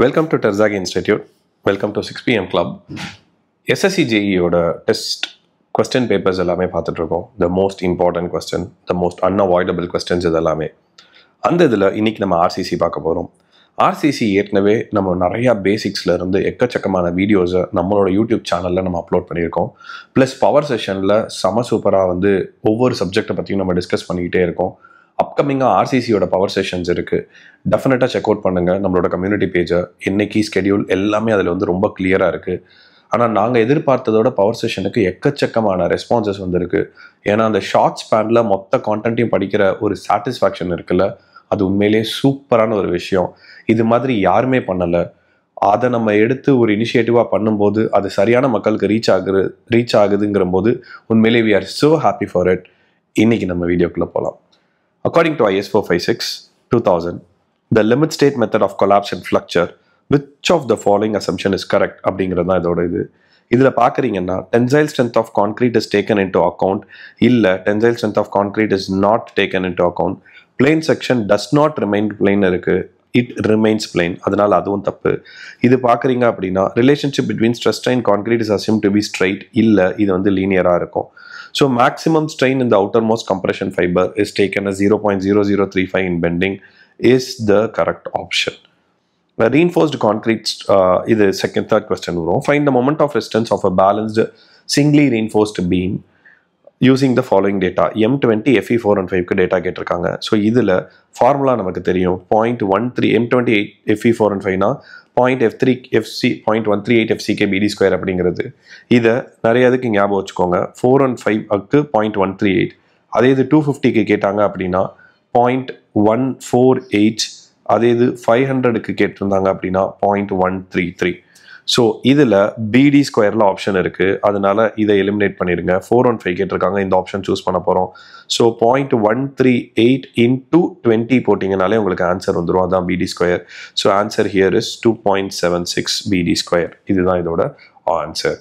Welcome to Terzaghi Institute. Welcome to 6 p.m. Club. SSC JEE ஓட test question papers எல்லாமே பார்த்துட்டு இருக்கோம். The most important question, the most unavoidable questions இதெல்லாமே. அந்த இதில் இன்னைக்கு நம்ம ஆர்சிசி பார்க்க போகிறோம். ஆர்சிசி ஏற்கனவே நம்ம நிறையா பேசிக்ஸில் இருந்து எக்கச்சக்கமான வீடியோஸை நம்மளோட யூடியூப் சேனலில் நம்ம அப்லோட் பண்ணியிருக்கோம். ப்ளஸ் பவர் செஷனில் செம சூப்பராக ஒவ்வொரு சப்ஜெக்டை பற்றியும் நம்ம டிஸ்கஸ் பண்ணிக்கிட்டே இருக்கோம். அப்கமிங்காக ஆர்சிசியோட பவர் செஷன்ஸ் இருக்குது. டெஃபினட்டாக செக் அவுட் பண்ணுங்கள் நம்மளோட கம்யூனிட்டி பேஜை. இன்னைக்கு ஸ்கெடியூல் எல்லாமே அதில் ரொம்ப கிளியராக இருக்குது. ஆனால் நாங்கள் எதிர்பார்த்ததோட பவர் செஷனுக்கு எக்கச்சக்கமான ரெஸ்பான்சஸ் இருக்குது. ஏன்னா அந்த ஷார்ட் ஸ்பேனில் மொத்த கான்டென்ட்டையும் படிக்கிற ஒரு சாட்டிஸ்ஃபேக்ஷன் இருக்குல்ல, அது உண்மையிலே சூப்பரான ஒரு விஷயம். இது மாதிரி யாருமே பண்ணலை. அதை நம்ம எடுத்து ஒரு இனிஷியேட்டிவாக பண்ணும்போது அது சரியான மக்களுக்கு ரீச் ஆகுதுங்கிற போது உண்மையிலே we are so happy for it. இன்னைக்கு நம்ம வீடியோக்குள்ளே போகலாம். According to IS 456-2000, the limit state method of collapse and flexure, which of the following assumption is correct அப்படிங்கிறது தான் இதோட இது. இதில் பார்க்குறீங்கன்னா tensile strength of concrete is taken into account, இல்லை tensile strength of concrete is not taken into account, plane section does not remain plane இருக்குது, it remains plane, அதனால் அதுவும் தப்பு. இது பார்க்குறீங்க அப்படின்னா relationship between stress strain concrete is assumed to be straight, இல்லை இது லீனியராக இருக்கும். So maximum strain in the outermost compression fiber is taken as 0.0035 in bending is the correct option. Reinforced concrete, third question. Find the moment of resistance of a balanced singly reinforced beam using the following data. M20 Fe415 க்கு data கேட்டிருக்காங்க. So இதில் formula நமக்கு தெரியும். 0.13 M28 Fe415னா 0.138 FCK BD² அப்படிங்கிறது. இதை நிறைய இதுக்கு ஞாபகம் வச்சுக்கோங்க. 415க்கு 0.138, அதே இது 250க்கு கேட்டாங்க அப்படின்னா 0.148, அதே இது 500க்கு கேட்டிருந்தாங்க அப்படின்னா 0.133. ஸோ இதில் BD² ஆப்ஷன் இருக்குது, அதனால இதை எலிமினேட் பண்ணிடுங்க. 415 கேட்டிருக்காங்க, இந்த ஆப்ஷன் சூஸ் பண்ண போகிறோம். ஸோ 0.138 into 20 போட்டிங்கனாலே உங்களுக்கு ஆன்சர் வந்துடும். அதுதான் BD². So answer here is 2.76 BD². இதுதான் இதோட ஆன்சர்.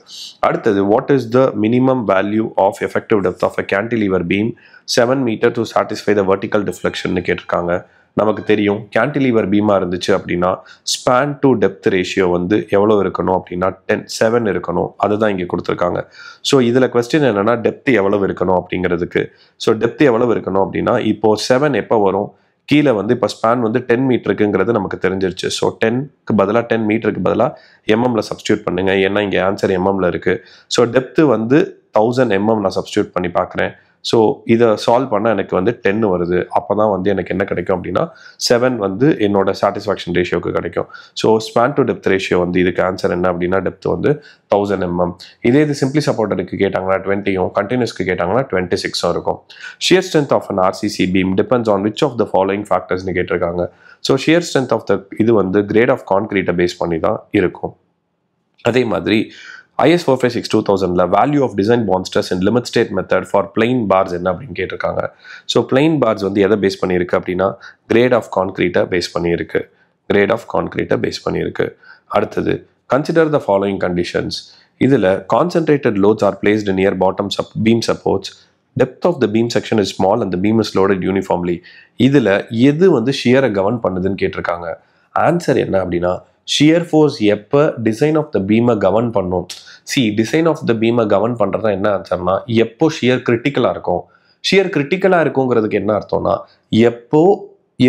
அடுத்தது, what is the minimum value of effective depth of a cantilever beam 7 meter to satisfy the vertical deflection கேட்டிருக்காங்க. நமக்கு தெரியும் கேன்டிலீவர் பீமாக இருந்துச்சு அப்படின்னா ஸ்பேன் டு டெப்த் ரேஷியோ எவ்வளோ இருக்கணும் அப்படின்னா 7 இருக்கணும். அதுதான் இங்கே கொடுத்துருக்காங்க. ஸோ இதில் கொஸ்டின் என்னென்னா டெப்த் எவ்வளவு இருக்கணும் அப்படிங்கிறதுக்கு. ஸோ டெப்த் எவ்வளவு இருக்கணும் அப்படின்னா இப்போது 7 எப்போ வரும், கீழே இப்போ ஸ்பேன் 10 மீட்டருக்குங்கிறது நமக்கு தெரிஞ்சிருச்சு. ஸோ 10க்கு பதிலாக 10 மீட்டருக்கு பதிலாக எம்எம்ல சப்ஸ்டியூட் பண்ணுங்க, ஏன்னா இங்கே ஆன்சர் எம்எம்ல இருக்குது. ஸோ டெப்த்து 1000 mm நான் சப்ஸ்டியூட் பண்ணி பார்க்குறேன். ஸோ இதை சால்வ் பண்ணால் எனக்கு 10 வருது. அப்போ தான் எனக்கு என்ன கிடைக்கும் அப்படின்னா 7 என்னோட சாட்டிஸ்ஃபேக்ஷன் ரேஷியோக்கு கிடைக்கும். So span to depth ratio இதுக்கு ஆன்சர் என்ன அப்படின்னா டெப்த் 1000 mm. இதே இது சிம்பிளி சப்போர்ட்டருக்கு கேட்டாங்கன்னா 20யும், கண்டினியூஸ்க்கு கேட்டாங்கன்னா 26ம் இருக்கும். Shear strength of an RCC beam depends on which of the following ஃபேக்டர்ஸ்னு கேட்டிருக்காங்க. So shear strength of the இது கிரேட் ஆஃப் கான்கிரீட்டை பேஸ் பண்ணி தான் இருக்கும். அதே மாதிரி IS 456-2000ல value of design bond stress and limit state method for plain bars என்ன அப்படின்னு கேட்டிருக்காங்க. ஸோ பிளைன் பார்ஸ் எதை பேஸ் பண்ணியிருக்கு அப்படின்னா கிரேட் ஆஃப் கான்கிரீட்டை பேஸ் பண்ணியிருக்கு. அடுத்தது, கன்சிடர் த ஃபாலோயிங் கண்டிஷன்ஸ். இதில் concentrated loads are placed near bottom beam supports, depth of the beam section is small and the beam is loaded uniformly. இதில் எது ஷியரை govern பண்ணுதுன்னு கேட்டிருக்காங்க. ஆன்சர் என்ன அப்படின்னா ஷியர் ஃபோர்ஸ் எப்போ டிசைன் ஆஃப் த பீமை கவர்ன் பண்ணும். Design of the பீமை govern பண்ணுறதா என்ன ஆன்சர்னா எப்போ ஷியர் கிரிட்டிக்கலாக இருக்கும். ஷியர் கிரிட்டிக்கலாக இருக்குங்கிறதுக்கு என்ன அர்த்தம்னா எப்போ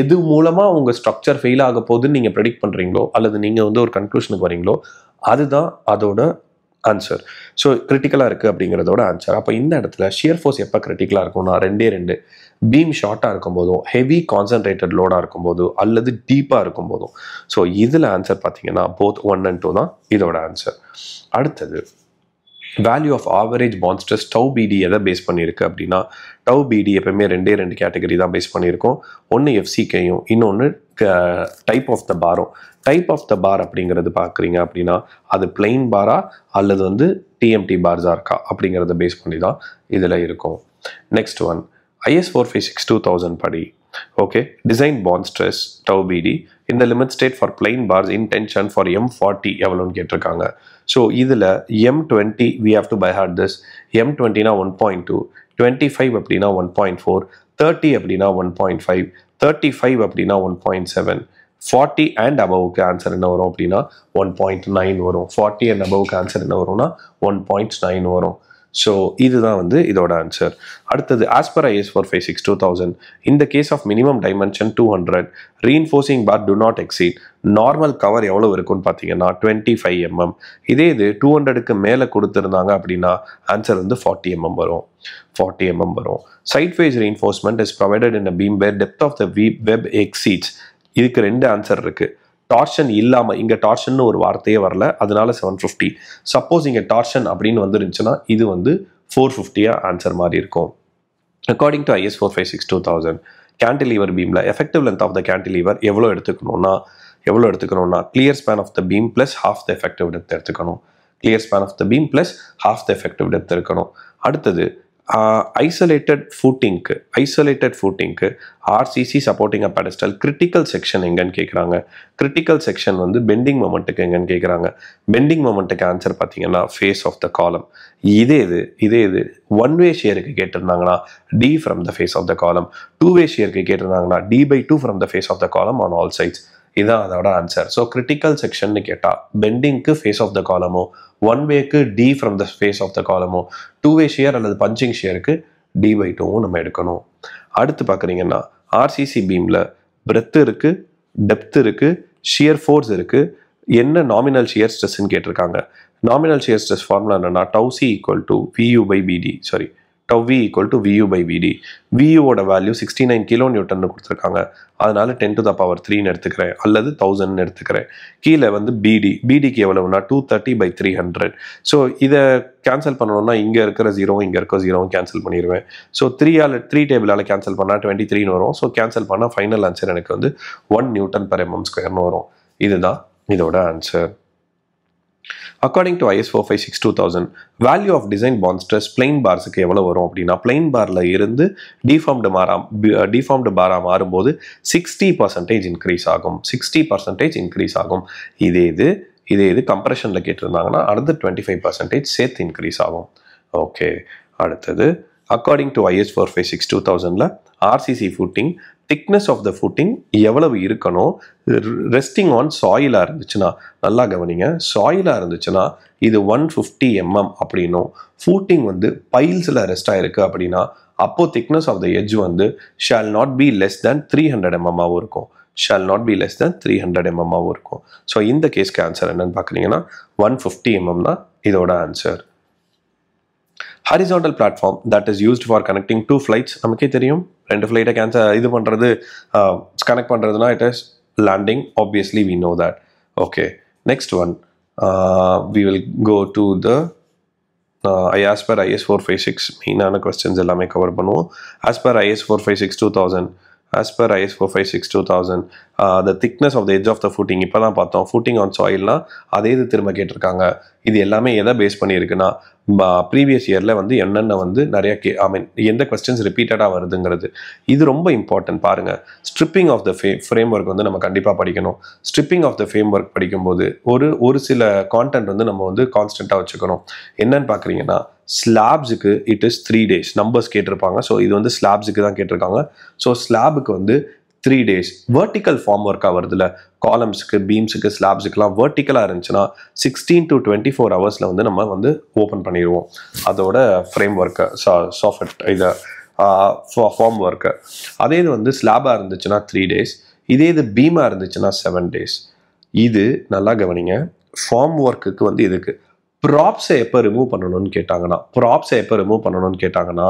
எது மூலமாக உங்கள் ஸ்ட்ரக்சர் ஃபெயில் ஆக போகுதுன்னு நீங்கள் ப்ரெடிக்ட் பண்ணுறீங்களோ அல்லது நீங்கள் ஒரு கன்க்ளூஷனுக்கு வரீங்களோ அதுதான் அதோட ஆன்சர். ஸோ கிரிட்டிக்கலாக இருக்குது அப்படிங்கிறதோட ஆன்சர். அப்போ இந்த இடத்துல ஷியர் ஃபோர்ஸ் எப்போ கிரிட்டிக்கலாக இருக்கும்னா ரெண்டு பீம் ஷார்ட்டாக இருக்கும் போதும், ஹெவி கான்சன்ட்ரேட்டட் லோடாக இருக்கும் போதும், அல்லது டீப்பாக இருக்கும் போதும். ஸோ இதில் ஆன்சர் பார்த்தீங்கன்னா போத் 1 and 2 தான் இதோட ஆன்சர். அடுத்தது, value of average bond stress tau B D எதை பேஸ் பண்ணியிருக்கு அப்படின்னா டவு பிடி எப்பவுமே 2 கேட்டகரி தான் பேஸ் பண்ணியிருக்கோம். ஒன்று எஃப்சிகேயும், இன்னொன்று டைப் ஆஃப் த பாரும். டைப் ஆஃப் த பார் அப்படிங்கிறது பார்க்குறீங்க அப்படின்னா அது பிளைன் பாரா அல்லது டிஎம்டி பார்ஸாக இருக்கா அப்படிங்கிறத பேஸ் பண்ணி தான் இதில் இருக்கும். நெக்ஸ்ட் ஒன், IS 456-2000 படி okay design bond stress tau BD இந்த limit state for plain bars in tension for M40 எவ்வளோன்னு கேட்டிருக்காங்க. ஸோ இதில் M20 we have to by heart this. M20னா 1.2, 25 அப்படின்னா 1.4, 30 அப்படின்னா 1.5, 35 அப்படின்னா 1.7, 40 அண்ட் அபவுக்கு ஆன்சர் என்ன வரும் அப்படின்னா 1.9 வரும். 40 அண்ட் அபவுக்கு ஆன்சர் என்ன வரும்னா 1.9 வரும். ஸோ இதுதான் வந்து இதோட ஆன்சர். அடுத்தது ஆஸ் பர் IS 456 2000 இந்த case of minimum dimension 200 reinforcing bar to not exceed nominal cover எவ்வளோ இருக்குன்னு பார்த்தீங்கன்னா 25 mm. இதே இது 200க்கு மேலே கொடுத்துருந்தாங்க அப்படின்னா ஆன்சர் வந்து 40 mm வரும். 40 mm வரும். Sideways reinforcement is provided in a beam where depth of the web exceeds. இதுக்கு 2 ஆன்சர் இருக்கு. டார்ஷன் இல்லாமல், இங்கே டார்ஷன் ஒரு வார்த்தையே வரல, அதனால 750. சப்போஸ் இங்கே டார்ஷன் அப்படின்னு வந்துருந்துச்சுன்னா இது வந்து 450 ஆன்சர் மாதிரி இருக்கும். அக்கார்டிங் டு IS 456 2000 கேன்டிலீவர் பீமில் effective length of the cantilever எவ்வளோ எடுத்துக்கணும்னா clear span of the beam plus half the effective depth எடுத்துக்கணும். Clear span of the beam plus half the effective depth இருக்கணும். அடுத்தது ஐசோலேட்டட் ஃபூட்டிங்க்கு RCC supporting a pedestal critical section எங்கன்னு கேட்குறாங்க. Critical section வந்து bending மொமெண்ட்டுக்கு எங்கன்னு கேட்குறாங்க. பெண்டிங் மொமெண்ட்டுக்கு ஆன்சர் பார்த்தீங்கன்னா ஃபேஸ் ஆஃப் த காலம். இதே இது ஒன் வே ஷேருக்கு கேட்டிருந்தாங்கன்னா D from the face of the column. 2 way ஷேருக்கு கேட்டிருந்தாங்கன்னா D/2 from the face of the column on all sides. இதுதான் அதோட ஆன்சர். ஸோ கிரிட்டிக்கல் செக்ஷன் கேட்டால் பெண்டிங்க்கு ஃபேஸ் ஆஃப் த காலமோ, ஒன் வேக்கு D from the face of the காலமோ, 2 way shear அல்லது பஞ்சிங் ஷேருக்கு D/2 நம்ம எடுக்கணும். அடுத்து பார்க்குறீங்கன்னா RCC பீமில் பிரெத் இருக்குது, டெப்த் இருக்குது, ஷியர் ஃபோர்ஸ் இருக்குது. என்ன நாமினல் ஷியர் ஸ்ட்ரெஸ்ன்னு கேட்டிருக்காங்க. நாமினல் ஷியர் ஸ்ட்ரெஸ் ஃபார்முலா என்னன்னா τC = VU/BD τV = VU/BD. VUவோட value 69 kN கொடுத்துருக்காங்க. அதனால 10⁻³ எடுத்துக்கிறேன் அல்லது 1000 எடுத்துக்கிறேன். கீழே வந்து BDக்கு எவ்வளவுனா 230/300. ஸோ இதை கேன்சல் பண்ணணும்னா இங்கே இருக்கிற 0 இங்கே இருக்கிற 0 கேன்சல் பண்ணிடுவேன். ஸோ 3 டேபிளால் கேன்சல் பண்ணால் 23 வரும். ஸோ கேன்சல் பண்ணால் ஃபைனல் ஆன்சர் எனக்கு வந்து 1 Nm/mm² வரும். இதுதான் இதோட answer. According to IS 456 2000 value of design bond stress plain பார்ஸுக்கு எவ்வளோ வரும் அப்படின்னா பிளைன் பாரில் இருந்து டிஃபார்ம்டு பாராக மாறும்போது 60% இன்க்ரீஸ் ஆகும். 60% இன்க்ரீஸ் ஆகும். இதே இது கம்ப்ரெஷனில் கேட்டிருந்தாங்கன்னா அடுத்து 25% சேர்த்து இன்க்ரீஸ் ஆகும். ஓகே, அடுத்தது according to IS 456 2000 RCC footing thickness of the footing எவ்வளவு இருக்கணும். ரெஸ்டிங் ஆன் சாயிலாக இருந்துச்சுன்னா, நல்லா கவனிங்க, சாயிலாக இருந்துச்சுன்னா இது 150 mm அப்படின்னும், ஃபூட்டிங் வந்து பைல்ஸில் ரெஸ்ட் ஆகிருக்கு அப்படின்னா அப்போது திக்னஸ் ஆஃப் த எட்ஜ் வந்து shall not be less than 300 mm இருக்கும். ஸோ இந்த கேஸ்க்கு ஆன்சர் என்னன்னு பார்க்குறீங்கன்னா 150 mm தான் இதோட ஆன்சர். Horizontal platform that is used for connecting 2 flights நமக்கே தெரியும். 2 ஃப்ளைட்டை கனெக்ட் பண்ணுறதுனா it is landing. Obviously we know that. Okay, next one we will go to the as per IS 456 மெயினான கொஸ்டின்ஸ் எல்லாமே கவர் பண்ணுவோம். as per IS 456 2000 the thickness of the edge of the footing இப்போ தான் பார்த்தோம். Footing on சாயில்னா அதே இது திரும்ப கேட்டிருக்காங்க. இது எல்லாமே எதை பேஸ் பண்ணியிருக்குன்னா ப்ரீவியஸ் இயரில் வந்து என்னென்ன வந்து நிறைய எந்த கொஸ்டின்ஸ் ரிப்பீட்டடாக வருதுங்கிறது. இது ரொம்ப இம்பார்ட்டன்ட். பாருங்கள், stripping of the frame work வந்து நம்ம கண்டிப்பாக படிக்கணும். Stripping of the frame work படிக்கும்போது ஒரு சில கான்டென்ட் வந்து நம்ம வந்து கான்ஸ்டண்ட்டாக வச்சுக்கணும். என்னன்னு பார்க்குறீங்கன்னா ஸ்லாப்ஸுக்கு இட் இஸ் 3 days நம்பர்ஸ் கேட்டிருப்பாங்க. ஸோ இது வந்து ஸ்லாப்ஸுக்கு தான் கேட்டிருக்காங்க. ஸோ ஸ்லாபுக்கு வந்து 3 days. வெர்டிக்கல் ஃபார்ம் ஒர்க்காக வருதுல, காலம்ஸுக்கு, பீம்ஸுக்கு, ஸ்லாப்ஸுக்குலாம் வெர்டிக்கலாக இருந்துச்சுன்னா 16 to 24 hours வந்து நம்ம வந்து ஓப்பன் பண்ணிடுவோம் அதோட ஃப்ரேம் ஒர்க்கை, சாஃப்ட்வேர் இதை ஃபார்ம் ஒர்க்கை. அதே இது வந்து ஸ்லாபாக இருந்துச்சுன்னா 3 days. இதே இது பீமாக இருந்துச்சுன்னா 7 days. இது நல்லா கவனிங்க. ஃபார்ம் ஒர்க்குக்கு வந்து இதுக்கு ப்ராப்ஸை எப்போ ரிமூவ் பண்ணணும்னு கேட்டாங்கன்னா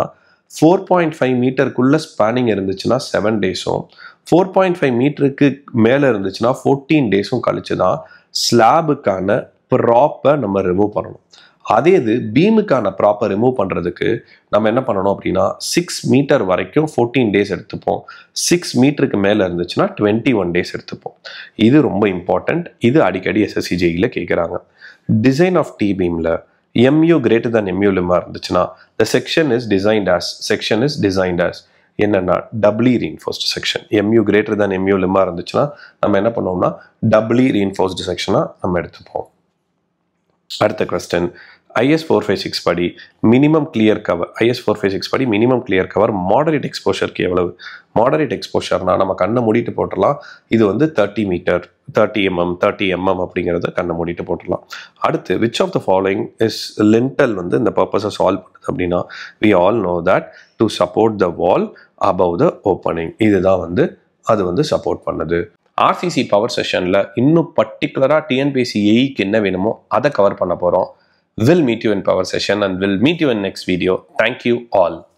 4.5 மீட்டருக்குள்ள ஸ்பேனிங் இருந்துச்சுன்னா 7 daysம், 4.5 மீட்டருக்கு மேலே இருந்துச்சுன்னா 14 daysம் கழிச்சு தான் ஸ்லாபுக்கான ப்ராப்பை நம்ம ரிமூவ் பண்ணணும். அதே இது பீமுக்கான ப்ராப்பை ரிமூவ் பண்ணுறதுக்கு நம்ம என்ன பண்ணணும் அப்படின்னா 6 மீட்டர் வரைக்கும் 14 days எடுத்துப்போம். 6 மீட்டருக்கு மேலே இருந்துச்சுன்னா 21 days எடுத்துப்போம். இது ரொம்ப இம்பார்ட்டண்ட். இது அடிக்கடி SSCJயில் கேட்குறாங்க. டிசைன் ஆஃப் டி பீமில் MU greater than MU லிமா இருந்துச்சுன்னா the section is designed as என்னன்னா doubly reinforced section. MU greater than MU லிமா இருந்துச்சுன்னா நம்ம என்ன பண்ணுவோம்னா doubly reinforced செக்ஷனாக நம்ம எடுத்துப்போம். அடுத்த கொஸ்டின், IS 456 படி மினிமம் கிளியர் கவர், IS 456 படி மினிமம் கிளியர் கவர் மாடரேட் எக்ஸ்போஷருக்கு எவ்வளவு? மாடரேட் எக்ஸ்போஷர்னா நம்ம கண்ணை மூடிட்டு போட்டுடலாம். இது வந்து 30 மீட்டர், 30 mm, 30 mm அப்படிங்கிறத கண்ணை மூடிட்டு போட்டுடலாம். அடுத்து which of the following is lintel வந்து இந்த பர்பஸை சால்வ் பண்ணுது அப்படின்னா, we all know that to support the wall above the opening. இதுதான் வந்து அது வந்து சப்போர்ட் பண்ணுது. RCC பவர் செஷனில் இன்னும் பர்டிகுலராக TNPSC AEக்கு என்ன வேணுமோ அதை கவர் பண்ண போகிறோம். We'll meet you in power session and we'll meet you in next video. Thank you all.